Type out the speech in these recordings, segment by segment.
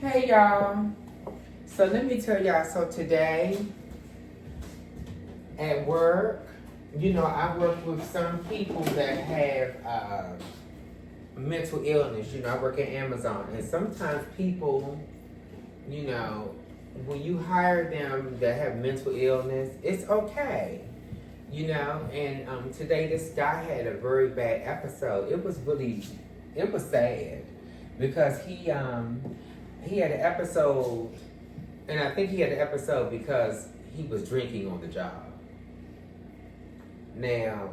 Hey y'all. So let me tell y'all, so today at work, I work with some people that have mental illness. I work at Amazon, and sometimes people, when you hire them that have mental illness, it's okay. And today this guy had a very bad episode. It was sad because he had an episode, and I think he had an episode because he was drinking on the job. Now,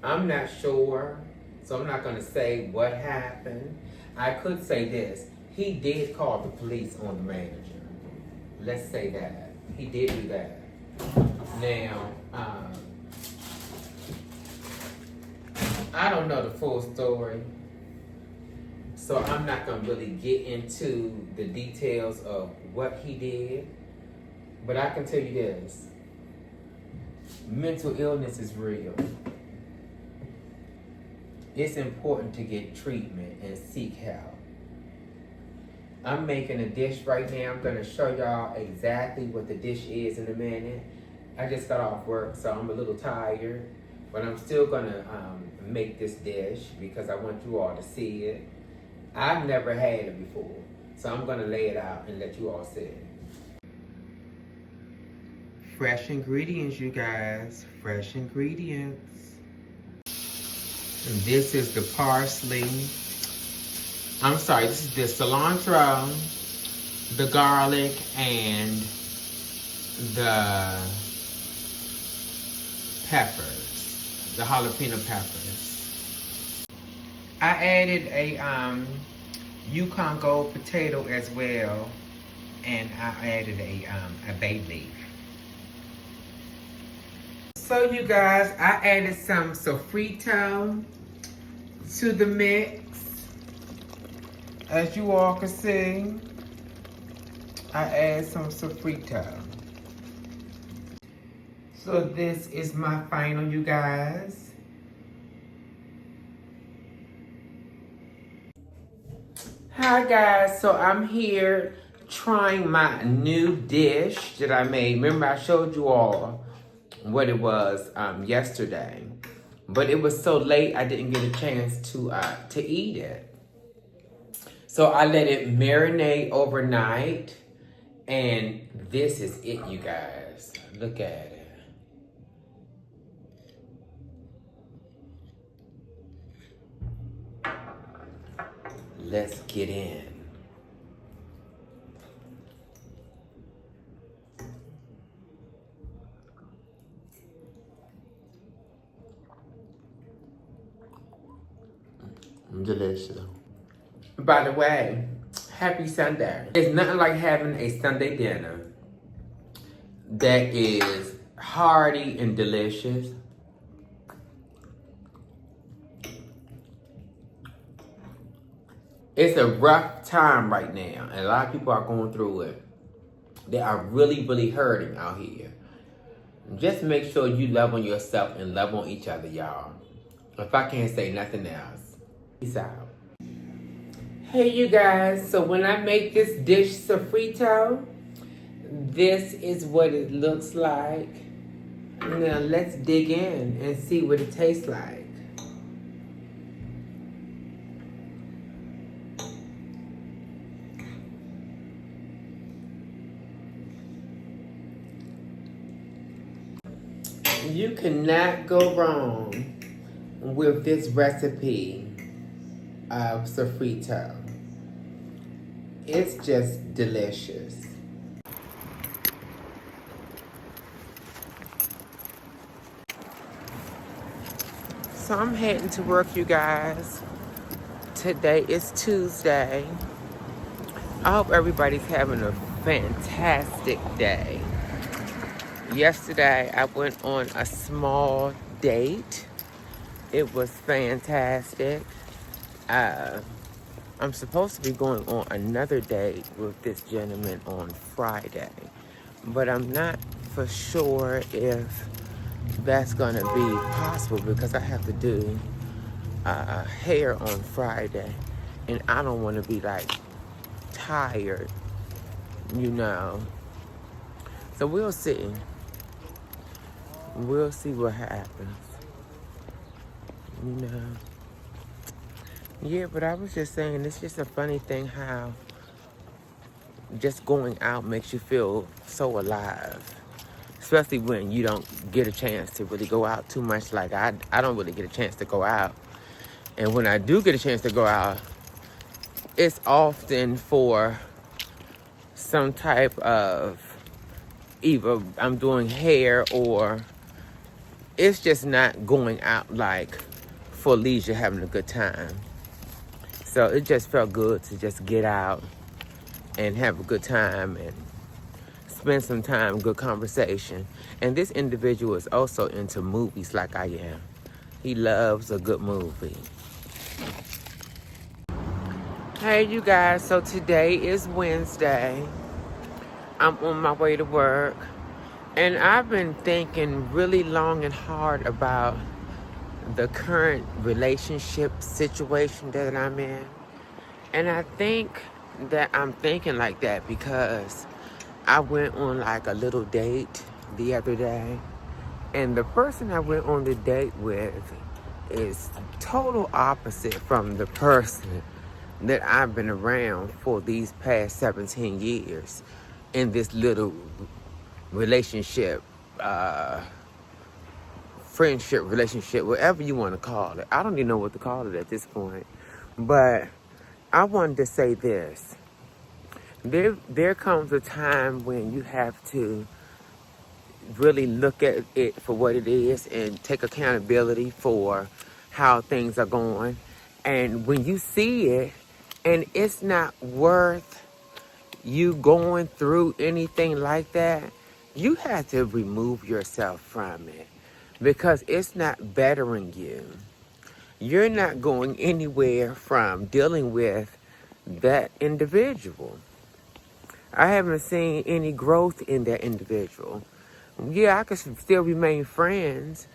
I'm not sure, so I'm not going to say what happened. I could say this. He did call the police on the manager. Let's say that. He did do that. Now, I don't know the full story, so I'm not going to really get into the details of what he did, but I can tell you this. Mental illness is real. It's important to get treatment and seek help. I'm making a dish right now. I'm going to show y'all exactly what the dish is in a minute. I just got off work, so I'm a little tired, but I'm still going to make this dish because I want you all to see it. I've never had it before, so I'm going to lay it out and let you all see it. Fresh ingredients, you guys. Fresh ingredients. And this is the parsley. This is the cilantro, the garlic, and the peppers, the jalapeno peppers. I added a Yukon Gold potato as well, and I added a bay leaf. So you guys, I added some sofrito to the mix. As you all can see, I add some sofrito. So this is my final, you guys. Hi guys, so I'm here trying my new dish that I made. Remember I showed you all what it was yesterday, but it was so late I didn't get a chance to eat it. So I let it marinate overnight, and this is it, you guys. Look at it. Let's get in. Delicious. By the way, happy Sunday. It's nothing like having a Sunday dinner that is hearty and delicious. It's a rough time right now, and a lot of people are going through it. They are really, really hurting out here. Just make sure you love on yourself and love on each other, y'all. If I can't say nothing else. Peace out. Hey you guys, so when I make this dish sofrito, this is what it looks like. Now let's dig in and see what it tastes like. You cannot go wrong with this recipe of sofrito. It's just delicious. So I'm heading to work, you guys. Today is Tuesday. I hope everybody's having a fantastic day. Yesterday I went on a small date. It was fantastic. I'm supposed to be going on another date with this gentleman on Friday, but I'm not for sure if that's gonna be possible because I have to do hair on Friday, and I don't want to be like tired, you know. So we'll see. We'll see what happens, you know. Yeah, but I was just saying, it's just a funny thing how just going out makes you feel so alive. Especially when you don't get a chance to really go out too much. Like, I don't really get a chance to go out. And when I do get a chance to go out, it's often for some type of, either I'm doing hair, or it's just not going out like for leisure, having a good time. So it just felt good to just get out and have a good time and spend some time, good conversation. And this individual is also into movies like I am. He loves a good movie. Hey, you guys, so today is Wednesday. I'm on my way to work. And I've been thinking really long and hard about the current relationship situation that I'm in. And I think that I'm thinking like that because I went on like a little date the other day. And the person I went on the date with is total opposite from the person that I've been around for these past 17 years in this little relationship, friendship, relationship, whatever you want to call it. I don't even know what to call it at this point. But I wanted to say this. There comes a time when you have to really look at it for what it is and take accountability for how things are going. And when you see it and it's not worth you going through anything like that, you have to remove yourself from it because it's not bettering you. You're not going anywhere from dealing with that individual. I haven't seen any growth in that individual. Yeah, I could still remain friends,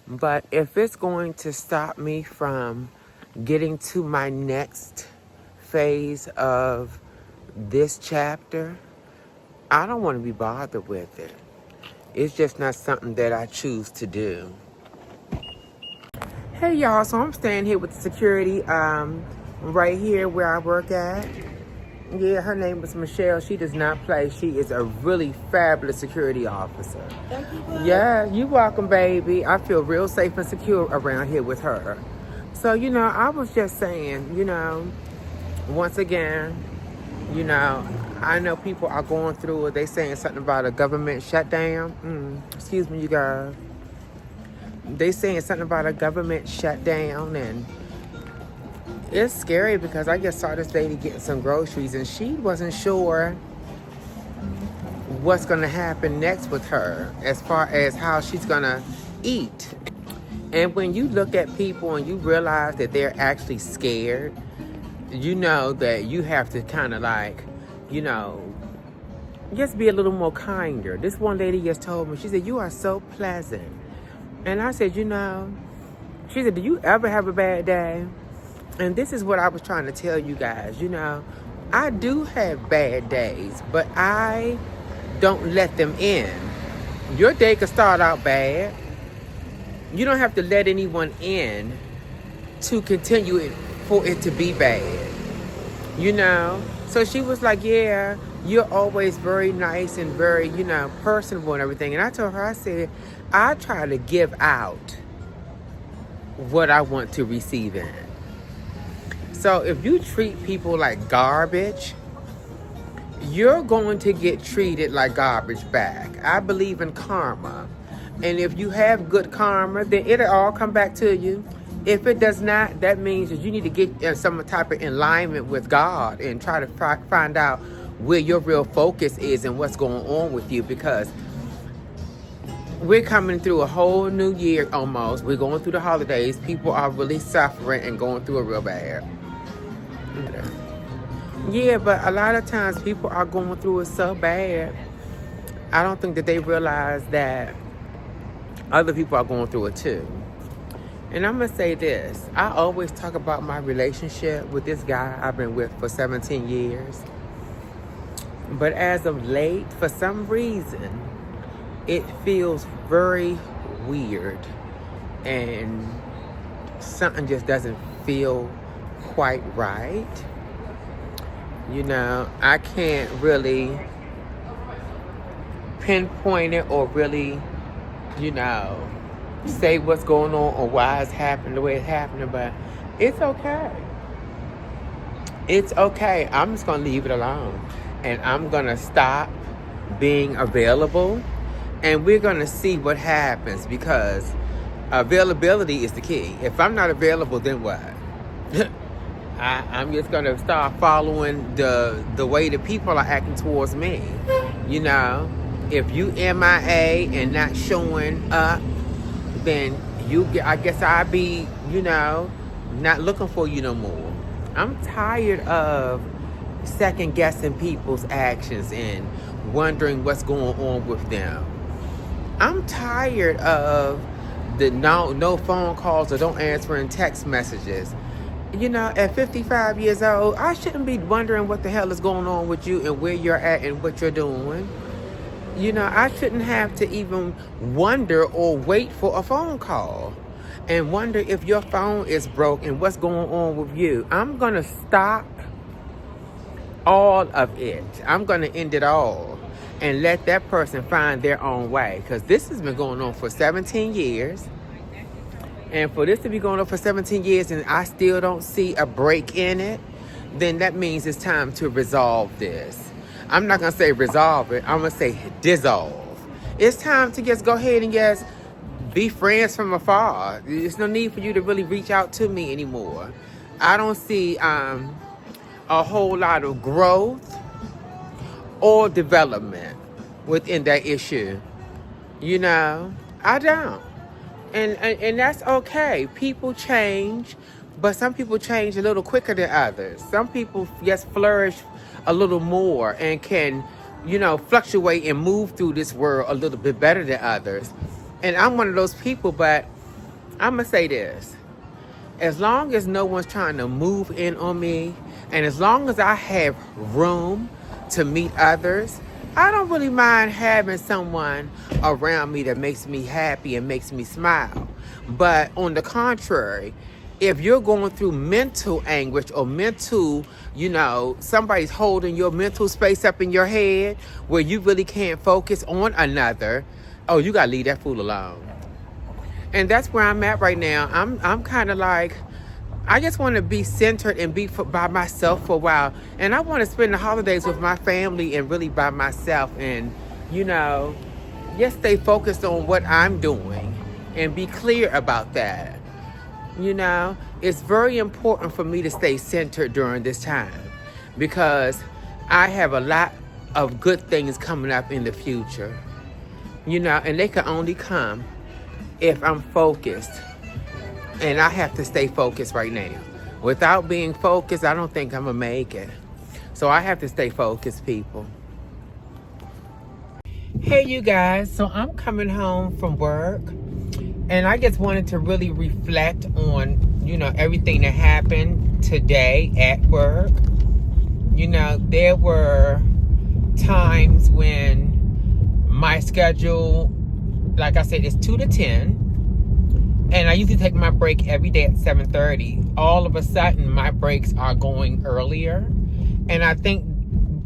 but if it's going to stop me from getting to my next phase of this chapter, I don't want to be bothered with it. It's just not something that I choose to do. Hey y'all, so I'm staying here with the security right here where I work at. Yeah, her name is Michelle. She does not play. She is a really fabulous security officer. Thank you. Yeah, you're welcome, baby. I feel real safe and secure around here with her. So, you know, I was just saying, you know, once again, you know, I know people are going through it. They saying something about a government shutdown. Excuse me, you guys. They saying something about a government shutdown, and it's scary because I just saw this lady getting some groceries and she wasn't sure what's going to happen next with her as far as how she's going to eat. And when you look at people and you realize that they're actually scared, you know that you have to kind of like, you know, just be a little more kinder. This one lady just told me, she said, "You are so pleasant." And I said, you know, she said, "Do you ever have a bad day?" And this is what I was trying to tell you guys. You know, I do have bad days, but I don't let them in. Your day could start out bad. You don't have to let anyone in to continue it for it to be bad. You know? So she was like, "Yeah, you're always very nice and very, you know, personable and everything." And I told her, I said, I try to give out what I want to receive in. So if you treat people like garbage, you're going to get treated like garbage back. I believe in karma. And if you have good karma, then it'll all come back to you. If it does not, that means that you need to get some type of alignment with God and try to find out where your real focus is and what's going on with you, because we're coming through a whole new year almost. We're going through the holidays. People are really suffering and going through it real bad. Yeah, but a lot of times people are going through it so bad, I don't think that they realize that other people are going through it too. And I'm going to say this. I always talk about my relationship with this guy I've been with for 17 years. But as of late, for some reason, it feels very weird and something just doesn't feel quite right. You know, I can't really pinpoint it or really, you know, say what's going on or why it's happening the way it's happening, but it's okay. It's okay. I'm just going to leave it alone. And I'm going to stop being available. And we're going to see what happens, because availability is the key. If I'm not available, then what? I'm just going to start following the way the people are acting towards me. You know, if you MIA and not showing up, then I guess I'll be, you know, not looking for you no more. I'm tired of second guessing people's actions and wondering what's going on with them. I'm tired of the no phone calls or don't answering text messages. You know, at 55 years old, I shouldn't be wondering what the hell is going on with you and where you're at and what you're doing. You know, I shouldn't have to even wonder or wait for a phone call and wonder if your phone is broke and what's going on with you. I'm going to stop all of it. I'm going to end it all and let that person find their own way, because this has been going on for 17 years. And for this to be going on for 17 years and I still don't see a break in it, then that means it's time to resolve this. I'm not going to say resolve it. I'm going to say dissolve. It's time to just go ahead and just be friends from afar. There's no need for you to really reach out to me anymore. I don't see a whole lot of growth or development within that issue. You know, I don't. And that's okay. People change, but some people change a little quicker than others. Some people just flourish a little more and can, you know, fluctuate and move through this world a little bit better than others. And I'm one of those people, but I'm going to say this. As long as no one's trying to move in on me, and as long as I have room to meet others, I don't really mind having someone around me that makes me happy and makes me smile. But on the contrary, if you're going through mental anguish or mental, you know, somebody's holding your mental space up in your head where you really can't focus on another, oh, you got to leave that fool alone. And that's where I'm at right now. I'm kind of like, I just want to be centered and be by myself for a while. And I want to spend the holidays with my family and really by myself and, you know, just stay focused on what I'm doing and be clear about that. You know, it's very important for me to stay centered during this time because I have a lot of good things coming up in the future, you know, and they can only come if I'm focused. And I have to stay focused right now. Without being focused, I don't think I'm going to make it. So I have to stay focused, people. Hey, you guys. So I'm coming home from work. And I just wanted to really reflect on, you know, everything that happened today at work. You know, there were times when my schedule, like I said, is 2 to 10. And I usually take my break every day at 7:30. All of a sudden, my breaks are going earlier. And I think,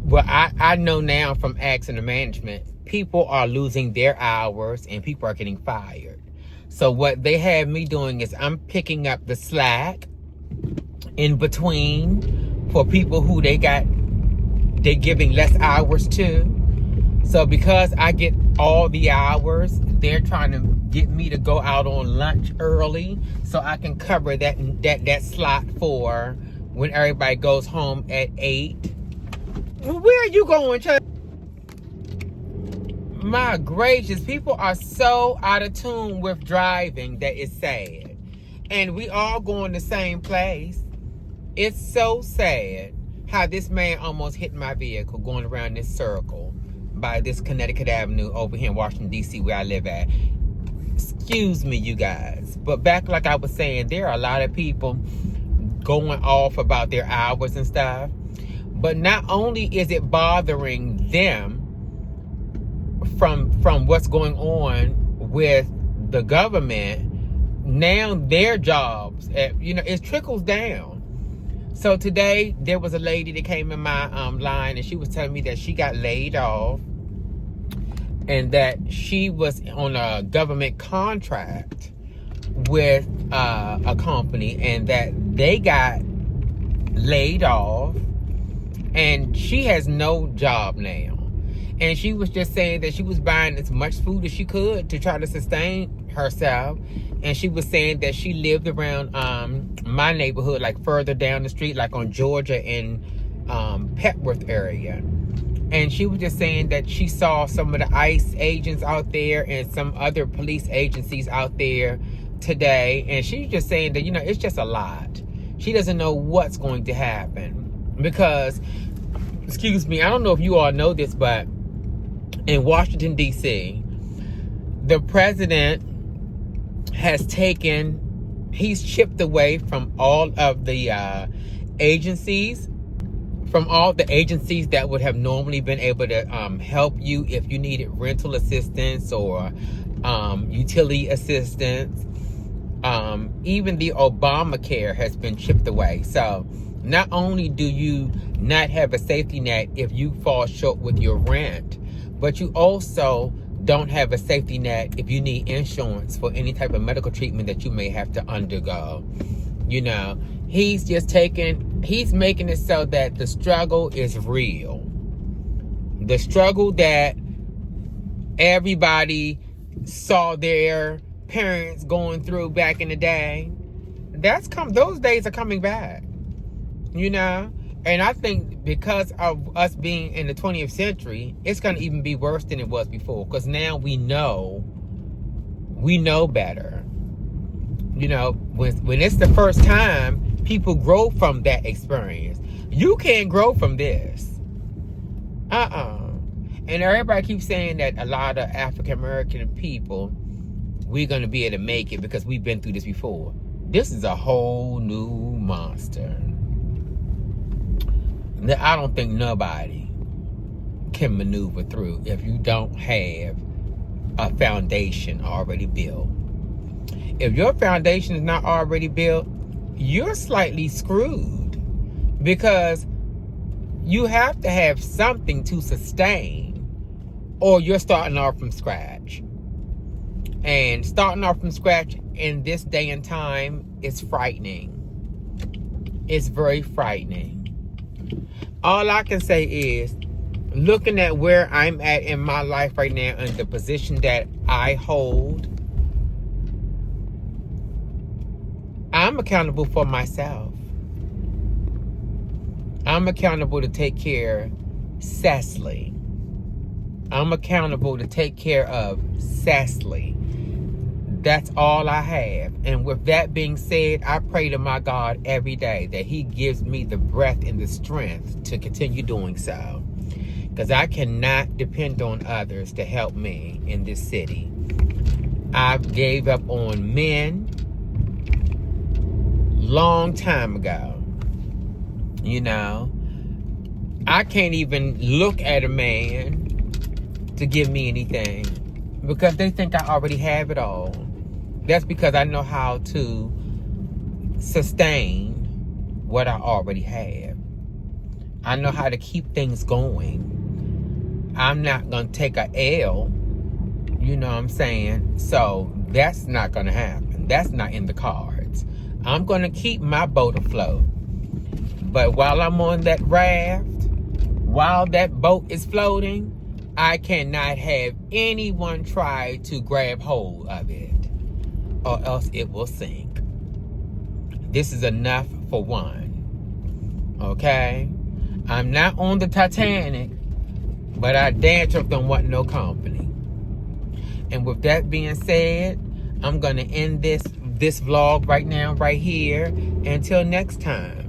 well, I know now from asking the management, people are losing their hours and people are getting fired. So what they have me doing is I'm picking up the slack in between for people who they're giving less hours to. So because I get all the hours, they're trying to get me to go out on lunch early so I can cover that slot for when everybody goes home at 8. Where are you going, Chuck? My gracious, people are so out of tune with driving that it's sad. And we all going the same place. It's so sad how this man almost hit my vehicle going around this circle by this Connecticut Avenue over here in Washington, D.C. where I live at. Excuse me, you guys. But back like I was saying, there are a lot of people going off about their hours and stuff. But not only is it bothering them from what's going on with the government, now their jobs, it trickles down. So today there was a lady that came in my line, and she was telling me that she got laid off, and that she was on a government contract with a company, and that they got laid off, and she has no job now. And she was just saying that she was buying as much food as she could to try to sustain herself. And she was saying that she lived around my neighborhood, like further down the street, like on Georgia and Petworth area. And she was just saying that she saw some of the ICE agents out there and some other police agencies out there today. And she's just saying that, it's just a lot. She doesn't know what's going to happen. Because, excuse me, I don't know if you all know this, but in Washington, D.C., the president has he's chipped away from all of the agencies, from all the agencies that would have normally been able to help you if you needed rental assistance or utility assistance. Even the Obamacare has been chipped away. So not only do you not have a safety net if you fall short with your rent, but you also don't have a safety net if you need insurance for any type of medical treatment that you may have to undergo. He's making it so that the struggle is real. The struggle that everybody saw their parents going through back in the day, those days are coming back. And I think because of us being in the 20th century, it's going to even be worse than it was before. Because now we know better. When it's the first time, people grow from that experience. You can't grow from this. And everybody keeps saying that a lot of African American people, we're going to be able to make it because we've been through this before. This is a whole new monster that I don't think nobody can maneuver through if you don't have a foundation already built. If your foundation is not already built, you're slightly screwed, because you have to have something to sustain, or you're starting off from scratch. And starting off from scratch in this day and time is frightening. It's very frightening. All I can say is, looking at where I'm at in my life right now and the position that I hold, I'm accountable for myself. I'm accountable to take care of Cecily. I'm accountable to take care of Cecily. That's all I have. And with that being said, I pray to my God every day that he gives me the breath and the strength to continue doing so. Because I cannot depend on others to help me in this city. I've gave up on men long time ago. I can't even look at a man to give me anything because they think I already have it all. That's because I know how to sustain what I already have. I know how to keep things going. I'm not going to take a L, you know what I'm saying? So that's not going to happen. That's not in the cards. I'm going to keep my boat afloat. But while I'm on that raft, while that boat is floating, I cannot have anyone try to grab hold of it, or else it will sink. This is enough for one. Okay? I'm not on the Titanic, but I damn sure don't want no company. And with that being said, I'm going to end this vlog right now, right here. Until next time.